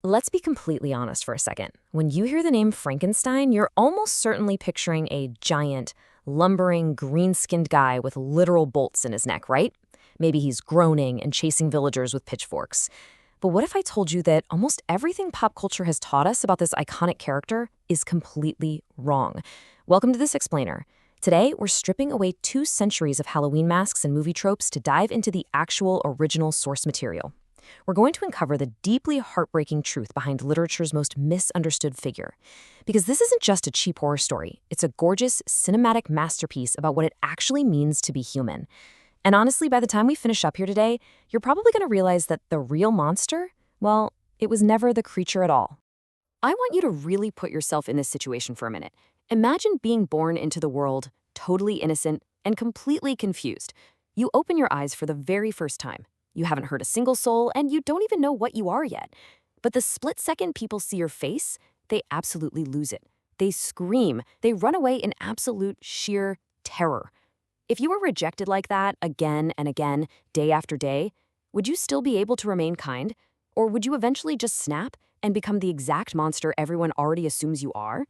Let's be completely honest for a second. When you hear the name Frankenstein, you're almost certainly picturing a giant, lumbering, green-skinned guy with literal bolts in his neck, right? Maybe he's groaning and chasing villagers with pitchforks. But what if I told you that almost everything pop culture has taught us about this iconic character is completely wrong? Welcome to This Explainer. Today, we're stripping away 2 centuries of Halloween masks and movie tropes to dive into the actual original source material. We're going to uncover the deeply heartbreaking truth behind literature's most misunderstood figure. Because this isn't just a cheap horror story, it's a gorgeous, cinematic masterpiece about what it actually means to be human. And honestly, by the time we finish up here today, you're probably going to realize that the real monster, well, it was never the creature at all. I want you to really put yourself in this situation for a minute. Imagine being born into the world, totally innocent and completely confused. You open your eyes for the very first time. You haven't heard a single soul, and you don't even know what you are yet. But the split second people see your face, they absolutely lose it. They scream. They run away in absolute sheer terror. If you were rejected like that again and again, day after day, would you still be able to remain kind? Or would you eventually just snap and become the exact monster everyone already assumes you are?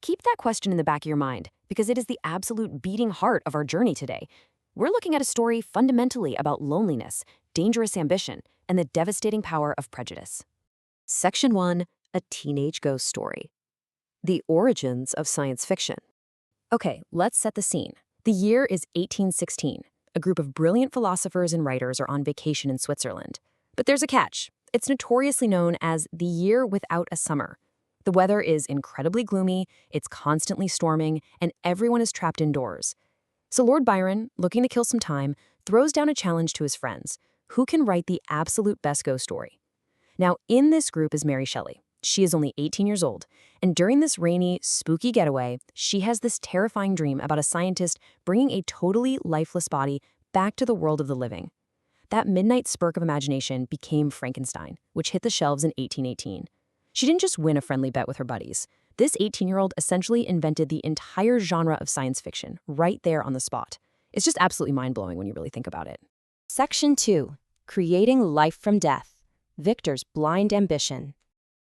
Keep that question in the back of your mind, because it is the absolute beating heart of our journey today. We're looking at a story fundamentally about loneliness, dangerous ambition, and the devastating power of prejudice. Section 1, A Teenage Ghost Story. The Origins of Science Fiction. Okay, let's set the scene. The year is 1816. A group of brilliant philosophers and writers are on vacation in Switzerland. But there's a catch. It's notoriously known as the year without a summer. The weather is incredibly gloomy, it's constantly storming, and everyone is trapped indoors. So Lord Byron, looking to kill some time, throws down a challenge to his friends. Who can write the absolute best ghost story? Now, in this group is Mary Shelley. She is only 18 years old, and during this rainy, spooky getaway, she has this terrifying dream about a scientist bringing a totally lifeless body back to the world of the living. That midnight spurk of imagination became Frankenstein, which hit the shelves in 1818. She didn't just win a friendly bet with her buddies. This 18-year-old essentially invented the entire genre of science fiction right there on the spot. It's just absolutely mind-blowing when you really think about it. Section 2. Creating Life from Death. Victor's Blind Ambition.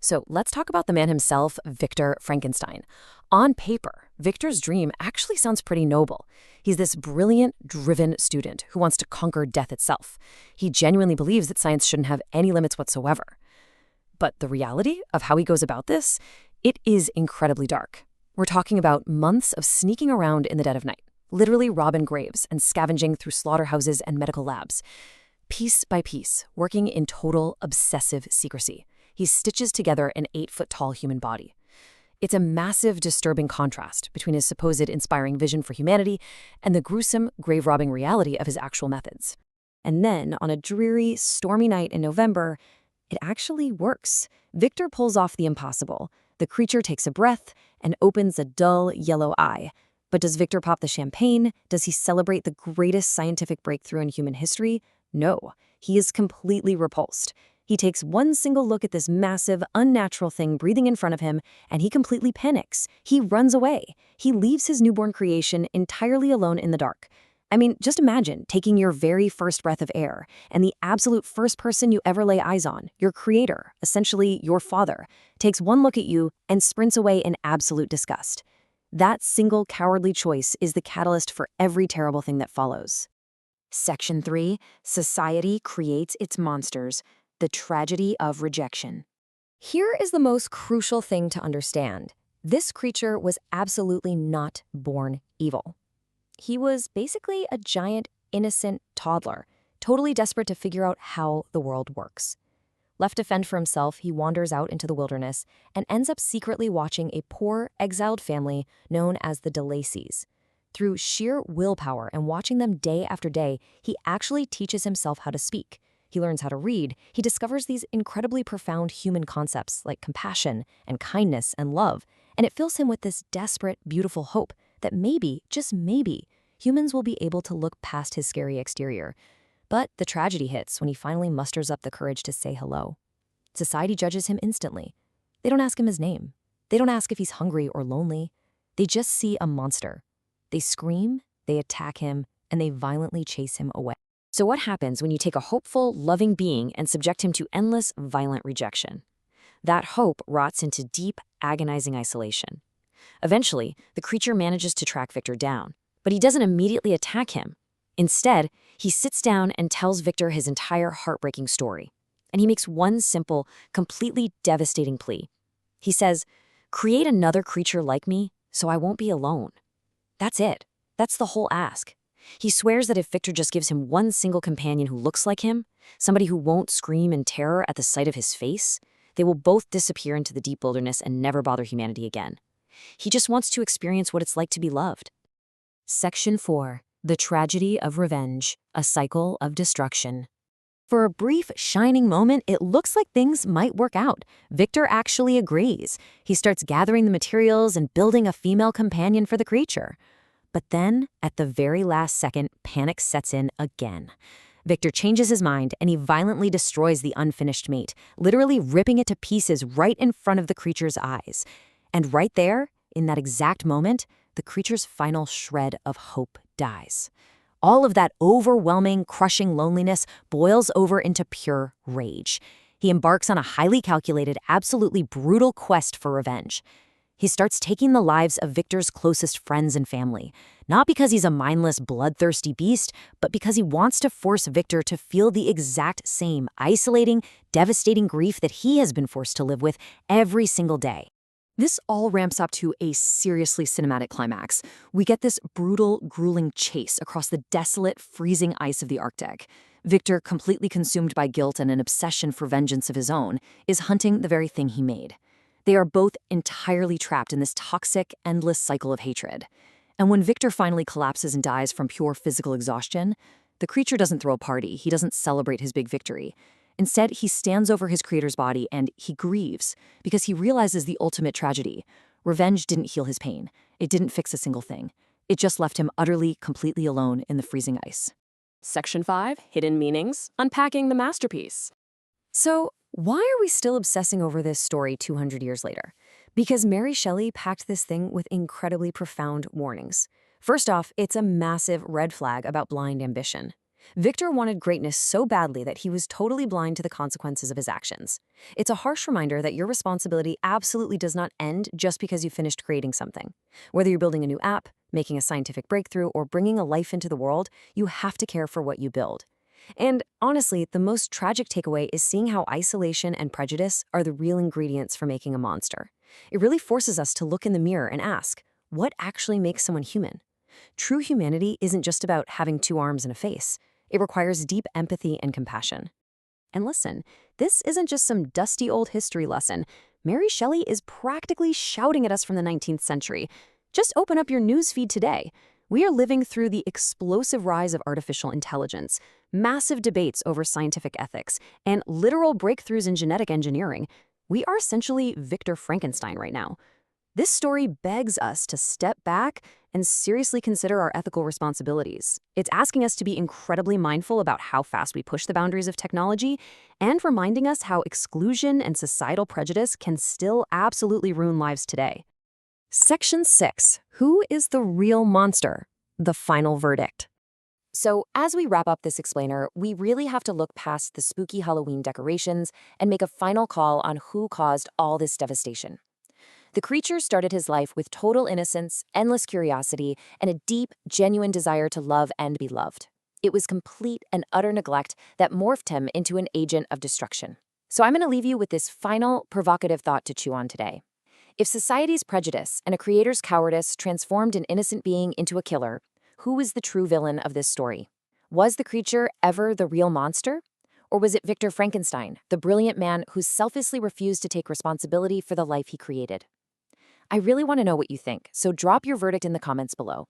So let's talk about the man himself, Victor Frankenstein. On paper, Victor's dream actually sounds pretty noble. He's this brilliant, driven student who wants to conquer death itself. He genuinely believes that science shouldn't have any limits whatsoever. But the reality of how he goes about this, it is incredibly dark. We're talking about months of sneaking around in the dead of night, literally robbing graves and scavenging through slaughterhouses and medical labs. Piece by piece, working in total obsessive secrecy, he stitches together an 8-foot-tall human body. It's a massive, disturbing contrast between his supposed inspiring vision for humanity and the gruesome, grave-robbing reality of his actual methods. And then, on a dreary, stormy night in November, it actually works. Victor pulls off the impossible. The creature takes a breath and opens a dull yellow eye. But does Victor pop the champagne? Does he celebrate the greatest scientific breakthrough in human history? No, he is completely repulsed. He takes one single look at this massive, unnatural thing breathing in front of him, and he completely panics. He runs away. He leaves his newborn creation entirely alone in the dark. I mean, just imagine taking your very first breath of air, and the absolute first person you ever lay eyes on, your creator, essentially your father, takes one look at you and sprints away in absolute disgust. That single cowardly choice is the catalyst for every terrible thing that follows. Section 3. Society creates its monsters. The tragedy of rejection. Here is the most crucial thing to understand. This creature was absolutely not born evil. He was basically a giant, innocent toddler, totally desperate to figure out how the world works. Left to fend for himself, he wanders out into the wilderness and ends up secretly watching a poor, exiled family known as the de Lacys. Through sheer willpower and watching them day after day, he actually teaches himself how to speak. He learns how to read. He discovers these incredibly profound human concepts like compassion and kindness and love, and it fills him with this desperate, beautiful hope that maybe, just maybe, humans will be able to look past his scary exterior. But the tragedy hits when he finally musters up the courage to say hello. Society judges him instantly. They don't ask him his name. They don't ask if he's hungry or lonely. They just see a monster. They scream, they attack him, and they violently chase him away. So what happens when you take a hopeful, loving being and subject him to endless, violent rejection? That hope rots into deep, agonizing isolation. Eventually, the creature manages to track Victor down, but he doesn't immediately attack him. Instead, he sits down and tells Victor his entire heartbreaking story. And he makes one simple, completely devastating plea. He says, "Create another creature like me so I won't be alone." That's it. That's the whole ask. He swears that if Victor just gives him one single companion who looks like him, somebody who won't scream in terror at the sight of his face, they will both disappear into the deep wilderness and never bother humanity again. He just wants to experience what it's like to be loved. Section 4. The Tragedy of Revenge, a Cycle of Destruction. For a brief, shining moment, it looks like things might work out. Victor actually agrees. He starts gathering the materials and building a female companion for the creature. But then, at the very last second, panic sets in again. Victor changes his mind and he violently destroys the unfinished mate, literally ripping it to pieces right in front of the creature's eyes. And right there, in that exact moment, the creature's final shred of hope dies. All of that overwhelming, crushing loneliness boils over into pure rage. He embarks on a highly calculated, absolutely brutal quest for revenge. He starts taking the lives of Victor's closest friends and family, not because he's a mindless, bloodthirsty beast, but because he wants to force Victor to feel the exact same isolating, devastating grief that he has been forced to live with every single day. This all ramps up to a seriously cinematic climax. We get this brutal, grueling chase across the desolate, freezing ice of the Arctic. Victor, completely consumed by guilt and an obsession for vengeance of his own, is hunting the very thing he made. They are both entirely trapped in this toxic, endless cycle of hatred. And when Victor finally collapses and dies from pure physical exhaustion, the creature doesn't throw a party, he doesn't celebrate his big victory. Instead, he stands over his creator's body and he grieves because he realizes the ultimate tragedy. Revenge didn't heal his pain. It didn't fix a single thing. It just left him utterly, completely alone in the freezing ice. Section 5, Hidden Meanings, Unpacking the Masterpiece. So, why are we still obsessing over this story 200 years later? Because Mary Shelley packed this thing with incredibly profound warnings. First off, it's a massive red flag about blind ambition. Victor wanted greatness so badly that he was totally blind to the consequences of his actions. It's a harsh reminder that your responsibility absolutely does not end just because you finished creating something. Whether you're building a new app, making a scientific breakthrough, or bringing a life into the world, you have to care for what you build. And honestly, the most tragic takeaway is seeing how isolation and prejudice are the real ingredients for making a monster. It really forces us to look in the mirror and ask, what actually makes someone human? True humanity isn't just about having two arms and a face. It requires deep empathy and compassion. And listen, this isn't just some dusty old history lesson. Mary Shelley is practically shouting at us from the 19th century. Just open up your newsfeed today. We are living through the explosive rise of artificial intelligence, massive debates over scientific ethics, and literal breakthroughs in genetic engineering. We are essentially Victor Frankenstein right now. This story begs us to step back and seriously consider our ethical responsibilities. It's asking us to be incredibly mindful about how fast we push the boundaries of technology and reminding us how exclusion and societal prejudice can still absolutely ruin lives today. Section 6. Who is the real monster? The final verdict. So, as we wrap up this explainer, we really have to look past the spooky Halloween decorations and make a final call on who caused all this devastation. The creature started his life with total innocence, endless curiosity, and a deep, genuine desire to love and be loved. It was complete and utter neglect that morphed him into an agent of destruction. So I'm going to leave you with this final, provocative thought to chew on today. If society's prejudice and a creator's cowardice transformed an innocent being into a killer, who is the true villain of this story? Was the creature ever the real monster? Or was it Victor Frankenstein, the brilliant man who selflessly refused to take responsibility for the life he created? I really want to know what you think, so drop your verdict in the comments below.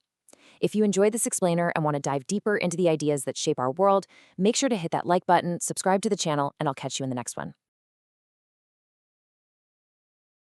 If you enjoyed this explainer and want to dive deeper into the ideas that shape our world, make sure to hit that like button, subscribe to the channel, and I'll catch you in the next one.